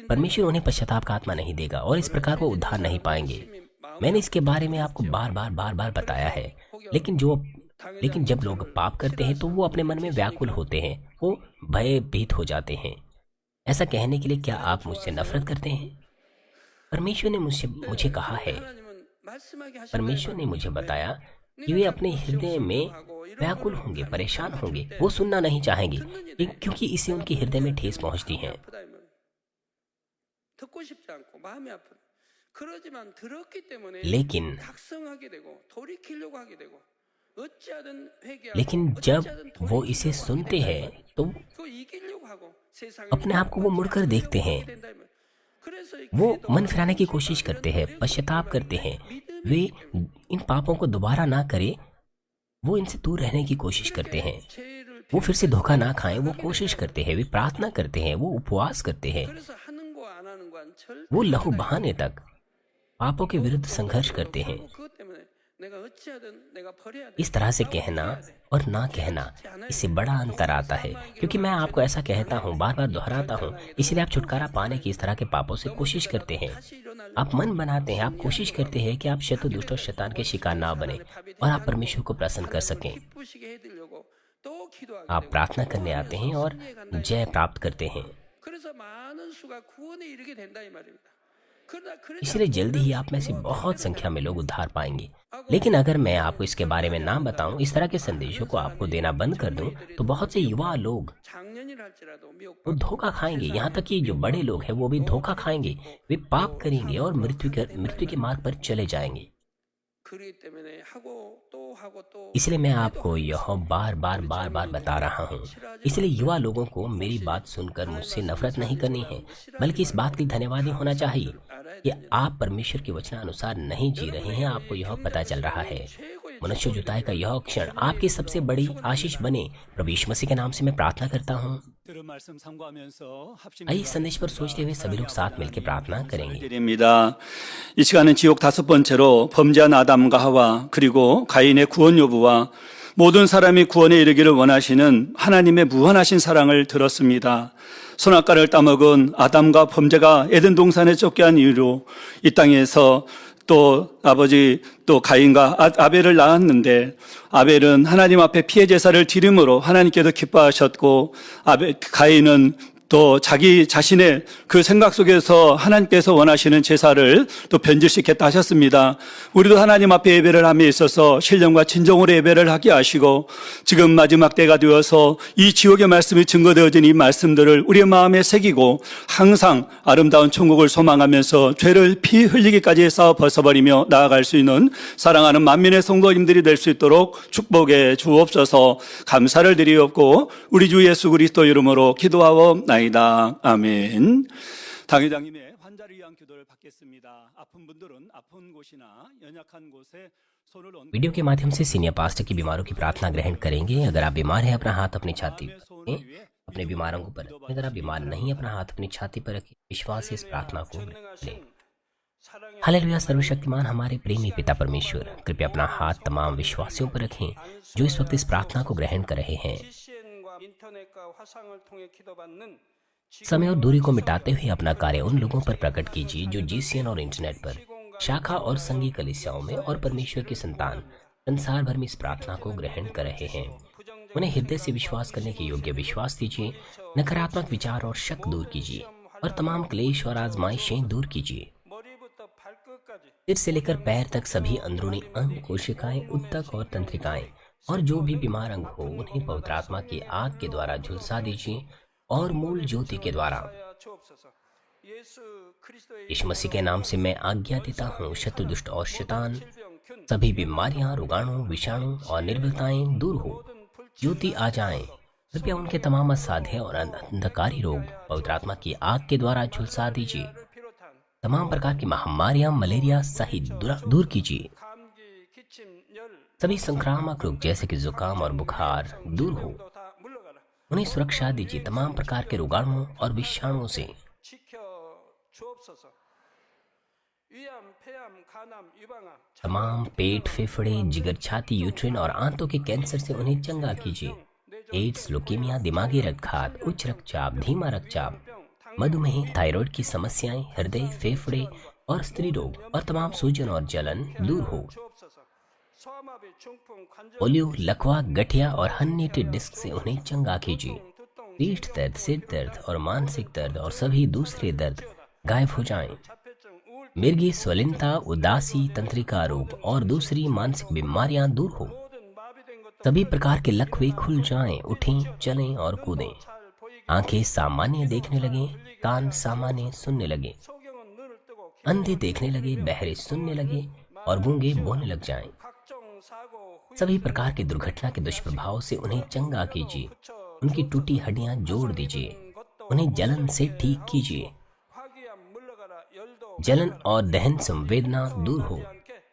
परमेश्वर उन्हें पश्चाताप का आत्मा नहीं देगा और इस प्रकार वो उद्धार नहीं पाएंगे। मैंने इसके बारे में आपको बार बार बताया है। लेकिन जब लोग पाप करते हैं तो वो अपने मन में व्याकुल होते हैं, वो भयभीत हो जाते हैं। ऐसा कहने के लिए क्या आप मुझसे नफरत करते हैं? परमेश्वर ने मुझे कहा है, परमेश्वर ने मुझे बताया कि वे अपने हृदय में व्याकुल होंगे, परेशान होंगे, वो सुनना नहीं चाहेंगे क्योंकि इससे उनके हृदय में ठेस पहुंचती है। लेकिन जब वो इसे सुनते हैं तो अपने आप को वो मुड़कर देखते हैं, वो मन फिराने की कोशिश करते हैं, पश्चाताप करते हैं। वे इन पापों को दोबारा ना करें, वो इनसे दूर रहने की कोशिश करते हैं। वो फिर से धोखा ना खाएं, वो कोशिश करते हैं, वे प्रार्थना करते हैं, वो उपवास करते हैं, वो लहू बहाने तक पापों के विरुद्ध संघर्ष करते हैं। इस तरह से कहना और ना कहना, इससे बड़ा अंतर आता है। क्योंकि मैं आपको ऐसा कहता हूँ, बार बार दोहराता हूँ, इसलिए आप छुटकारा पाने की इस तरह के पापों से कोशिश करते हैं। आप मन बनाते हैं, आप कोशिश करते हैं कि आप शत्रु दुष्ट और शैतान के शिकार ना बने और आप परमेश्वर को प्रसन्न कर सकें। आप प्रार्थना करने आते हैं और जय प्राप्त करते हैं। इसलिए जल्दी ही आप में से बहुत संख्या में लोग उद्धार पाएंगे। लेकिन अगर मैं आपको इसके बारे में ना बताऊं, इस तरह के संदेशों को आपको देना बंद कर दूं, तो बहुत से युवा लोग वो धोखा खाएंगे। यहाँ तक कि जो बड़े लोग हैं वो भी धोखा खाएंगे, वे पाप करेंगे और मृत्यु के मार्ग पर चले जाएंगे। इसलिए मैं आपको यह बार बार बता रहा हूँ। इसलिए युवा लोगों को मेरी बात सुनकर मुझसे नफरत नहीं करनी है, बल्कि इस बात के लिए धन्यवादी होना चाहिए कि आप परमेश्वर के वचनानुसार नहीं जी रहे हैं। आपको यह पता चल रहा है। मनुष्य जुताई का यह क्षण आपकी सबसे बड़ी आशीष बने। प्रभु यीशु मसीह के नाम से मैं प्रार्थना करता हूँ। आइए संदेश पर सोचते हुए सभी लोग साथ मिलकर प्रार्थना करेंगे। 이 시간은 지옥 5번째로 범죄한 아담과 하와 그리고 가인의 구원 여부와 모든 사람이 구원에 이르기를 원하시는 하나님의 무한하신 사랑을 들었습니다. 선악과를 따먹은 아담과 범죄가 에덴 동산에 쫓겨난 이유로 이 땅에서 또 아버지 또 가인과 아벨을 낳았는데 아벨은 하나님 앞에 피해 제사를 드림으로 하나님께서 기뻐하셨고 가인은 또 자기 자신의 그 생각 속에서 하나님께서 원하시는 제사를 또 변질시켰다 하셨습니다. 우리도 하나님 앞에 예배를 함에 있어서 신령과 진정으로 예배를 하게 하시고 지금 마지막 때가 되어서 이 지옥의 말씀이 증거되어진 이 말씀들을 우리의 마음에 새기고 항상 아름다운 천국을 소망하면서 죄를 피 흘리기까지 싸워 벗어버리며 나아갈 수 있는 사랑하는 만민의 성도님들이 될 수 있도록 축복해 주옵소서. 감사를 드리옵고 우리 주 예수 그리스도 이름으로 기도하옵나이다. 아멘. 당회장님의 환자를 위한 기도를 받겠습니다. 아픈 분들은 아픈 곳이나 연약한 곳에 वीडियो के माध्यम से सीनियर पास्टर की बीमारों की प्रार्थना ग्रहण करेंगे। अगर आप बीमार हैं अपना हाथ अपनी छाती पर रखें, अपने बीमारों को पर रखें। अगर आप बीमार नहीं अपना हाथ अपनी छाती पर रखें, विश्वास से इस प्रार्थना को करें। हालेलुया। सर्वशक्तिमान हमारे प्रेमी पिता परमेश्वर, कृपया अपना हाथ तमाम विश्वासियों पर रखें जो इस वक्त इस प्रार्थना को ग्रहण कर रहे हैं। समय और दूरी को मिटाते हुए अपना कार्य उन लोगों पर प्रकट कीजिए जो जीसीएन और इंटरनेट पर, शाखा और संघी कलीसियाओं में और परमेश्वर की संतान संसार भर में इस प्रार्थना को ग्रहण कर रहे हैं। उन्हें हृदय से विश्वास करने के योग्य विश्वास दीजिए, नकारात्मक विचार और शक दूर कीजिए और तमाम क्लेश और आजमाइशें दूर कीजिए। सिर से लेकर पैर तक सभी अंदरूनी अंग, कोशिकाएं, ऊतक और तंत्रिकाएं और जो भी बीमार अंग हो उन्हें पवित्र आत्मा की आग के द्वारा झुलसा दीजिए और मूल ज्योति के द्वारा। यीशु मसीह के नाम से मैं आज्ञा देता हूँ, शत्रु, दुष्ट और शैतान, सभी बीमारियां, रोगाणु, विषाणु और निर्बलताएं दूर हो, ज्योति आ जाएं। कृपया उनके तमाम असाध्य और अंधकारी रोग पवित्र आत्मा की आग के द्वारा झुलसा दीजिए। तमाम प्रकार की महामारियां, मलेरिया सहित दूर कीजिए। सभी संक्रामक रोग जैसे कि जुकाम और बुखार दूर हो, उन्हें सुरक्षा दीजिए तमाम प्रकार के रोगाणुओं और विषाणुओं से। तमाम पेट, फेफड़े, जिगर, छाती, यूट्रिन और आंतों के कैंसर से उन्हें चंगा कीजिए। एड्स, लुकेमिया, दिमागी रक्तघात, उच्च रक्तचाप, धीमा रक्तचाप, मधुमेह, थायराइड की समस्याएं, हृदय, फेफड़े और स्त्री रोग और तमाम सूजन और जलन दूर हो। पोलियो, लकवा, गठिया और हन्नीटेड डिस्क से उन्हें चंगा कीजिए। पीठ दर्द, सिर दर्द और मानसिक दर्द और सभी दूसरे दर्द गायब हो जाएं। मिर्गी, स्वलिनता, उदासी, तंत्रिका रोग और दूसरी मानसिक बीमारियां दूर हो। सभी प्रकार के लकवे खुल जाएं, उठें, चलें और कूदें। आंखें सामान्य देखने लगे, कान सामान्य सुनने लगे, अंधे देखने लगे, बहरे सुनने लगे और गूंगे बोलने लग जाएं। सभी प्रकार की दुर्घटना के दुष्प्रभाव से उन्हें चंगा कीजिए। उनकी टूटी हड्डियां जोड़ दीजिए, उन्हें जलन से ठीक कीजिए। जलन और दहन संवेदना दूर हो।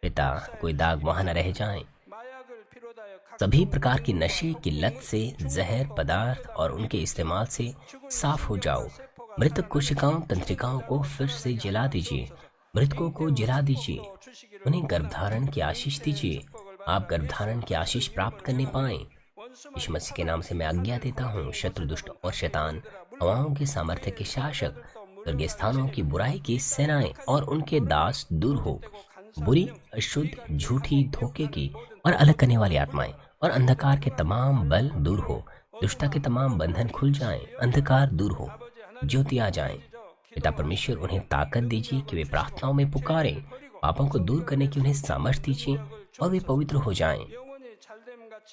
पिता, कोई दाग वहां न रह जाए। सभी प्रकार की नशे की लत से, जहर पदार्थ और उनके इस्तेमाल से साफ हो जाओ। मृतक कोशिकाओं, तंत्रिकाओं को फिर से जला दीजिए। मृतकों को जला दीजिए। उन्हें गर्भधारण की आशीष दीजिए। आप गर्भधारण की आशीष प्राप्त करने पाएं। यीशु मसीह के नाम से मैं आज्ञा देता हूँ, शत्रु, दुष्ट और शैतान, हवाओं के सामर्थ्य के शासक, स्वर्गीय स्थानों की बुराई की सेनाएं और उनके दास दूर हो। बुरी, अशुद्ध, झूठी, धोखे की और अलग करने वाली आत्माएं और अंधकार के तमाम बल दूर हो। दुष्टता के तमाम बंधन खुल जाएं, अंधकार दूर हो, ज्योति आ जाए। पिता परमेश्वर, उन्हें ताकत दीजिए कि वे प्रार्थनाओं में पुकारें। पापों को दूर करने की उन्हें सामर्थ्य दीजिए और वे पवित्र हो जाएं।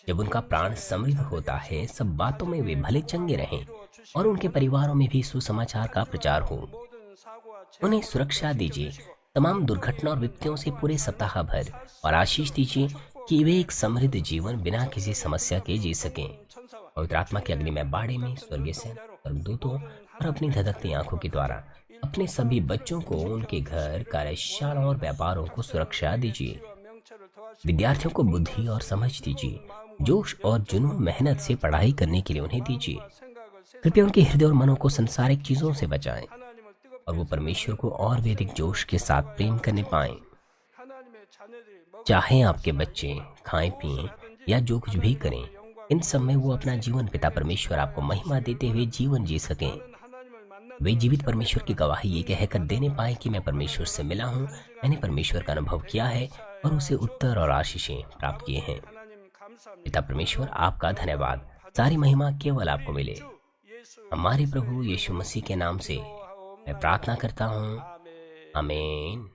जब उनका प्राण समृद्ध होता है, सब बातों में वे भले चंगे रहें और उनके परिवारों में भी सुसमाचार का प्रचार हो। उन्हें सुरक्षा दीजिए तमाम दुर्घटना और विपत्तियों से पूरे सप्ताह भर, और आशीष दीजिए कि वे एक समृद्ध जीवन बिना किसी समस्या के जी सकें। पवित्र आत्मा के अग्निमय बाड़े में स्वर्गीय स्वर्गदूतों और अपनी धधकती आंखों के द्वारा अपने सभी बच्चों को, उनके घर, कार्यशाला और व्यापारों को सुरक्षा दीजिए। विद्यार्थियों को बुद्धि और समझ दीजिए। जोश और जुनून, मेहनत से पढ़ाई करने के लिए उन्हें दीजिए। कृपया उनके हृदय और मनों को संसारिक चीजों से बचाएं और वो परमेश्वर को और भी अधिक जोश के साथ प्रेम करने पाएं। चाहे आपके बच्चे खाएं, पिएं या जो कुछ भी करें, इन सब में वो अपना जीवन पिता परमेश्वर आपको महिमा देते हुए जीवन जी सकें। वे जीवित परमेश्वर की गवाही ये कहकर देने पाए कि मैं परमेश्वर से मिला हूँ, मैंने परमेश्वर का अनुभव किया है और उसे उत्तर और आशीषें प्राप्त किए हैं। पिता परमेश्वर, आपका धन्यवाद। सारी महिमा केवल आपको मिले। हमारे प्रभु यीशु मसीह के नाम से मैं प्रार्थना करता हूँ, आमीन।